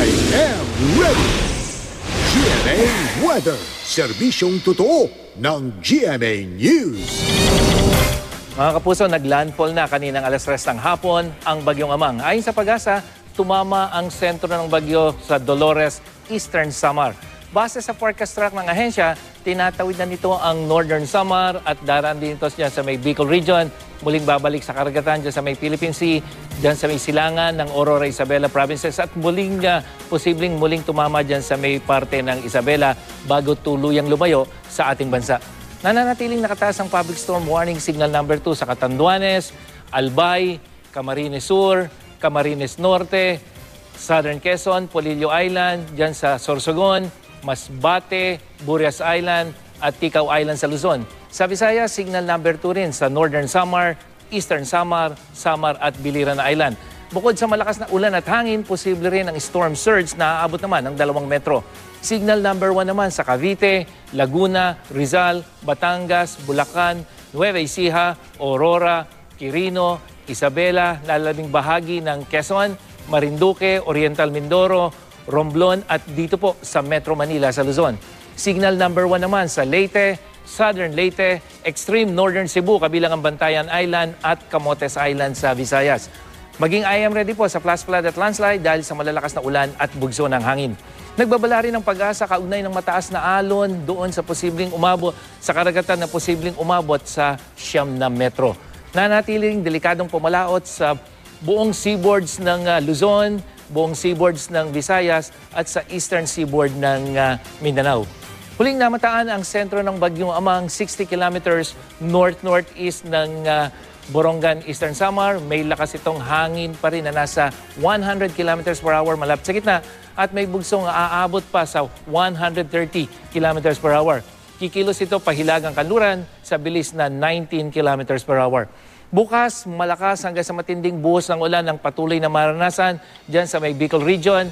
I am ready! GMA Weather, serbisyong totoo ng GMA News. Mga kapuso, naglandfall na kaninang alas 3 ng hapon ang Bagyong Amang. Ayon sa Pag-asa, tumama ang sentro ng bagyo sa Dolores, Eastern Samar. Base sa forecast track ng ahensya, tinatawid na nito ang Northern Samar at daraan din ito dyan sa may Bicol Region. Muling babalik sa karagatan dyan sa may Philippine Sea, dyan sa may silangan ng Aurora, Isabela Provinces at posibleng muling tumama dyan sa may parte ng Isabela bago tuluyang lumayo sa ating bansa. Nananatiling nakataas ang public storm warning signal number 2 sa Catanduanes, Albay, Camarines Sur, Camarines Norte, Southern Quezon, Polillo Island, dyan sa Sorsogon, Masbate, Burias Island at Ticao Island sa Luzon. Sa Visayas, signal number 2 rin sa Northern Samar, Eastern Samar, Samar at Biliran Island. Bukod sa malakas na ulan at hangin, posible rin ang storm surge na aabot naman ng 2 metro. Signal number 1 naman sa Cavite, Laguna, Rizal, Batangas, Bulacan, Nueva Ecija, Aurora, Quirino, Isabela, lalabing bahagi ng Quezon, Marinduque, Oriental Mindoro, Romblon at dito po sa Metro Manila sa Luzon. Signal number 1 naman sa Leyte, Southern Leyte, Extreme Northern Cebu kabilang ang Bantayan Island at Camotes Island sa Visayas. Maging I am ready po sa flash flood at landslide dahil sa malalakas na ulan at bugso ng hangin. Nagbabala rin ng Pag-asa kaugnay ng mataas na alon doon sa posibleng umabot sa karagatan na posibleng umabot sa 9 na metro. Nanatiling delikadong pumalaot sa buong seaboards ng Luzon, buong seaboards ng Visayas at sa eastern seaboard ng Mindanao. Huling namataan ang sentro ng Bagyong Amang 60 kilometers north-northeast ng Borongan, Eastern Samar. May lakas itong hangin pa rin na nasa 100 kilometers per hour malapit sa gitna at may bugsong aabot pa sa 130 kilometers per hour. Kikilos ito pahilagang kanluran sa bilis na 19 kilometers per hour. Bukas, malakas hanggang sa matinding buhos ng ulan ang patuloy na maranasan dyan sa may Bicol Region,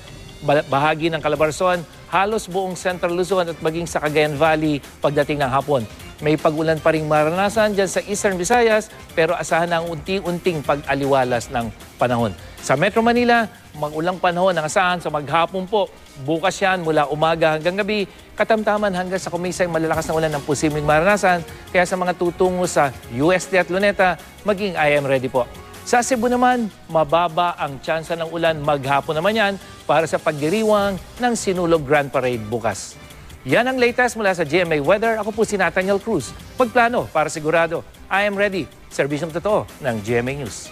bahagi ng Calabarzon, halos buong Central Luzon at maging sa Cagayan Valley pagdating ng hapon. May pag-ulan pa rin maranasan dyan sa Eastern Visayas pero asahan na ang unti-unting pag-aliwalas ng panahon. Sa Metro Manila, mag-ulang panahon ang asahan sa maghapon po. Bukas yan mula umaga hanggang gabi, katamtaman hanggang sa kumisay malalakas na ulan ng posibleng maranasan. Kaya sa mga tutungo sa UST at Luneta, maging I am ready po. Sa Cebu naman, mababa ang tsansa ng ulan maghapon naman yan para sa pagdiriwang ng Sinulog Grand Parade bukas. Yan ang latest mula sa GMA Weather. Ako po si Nathaniel Cruz. Pagplano para sigurado, I am ready. Serbisyong totoo ng GMA News.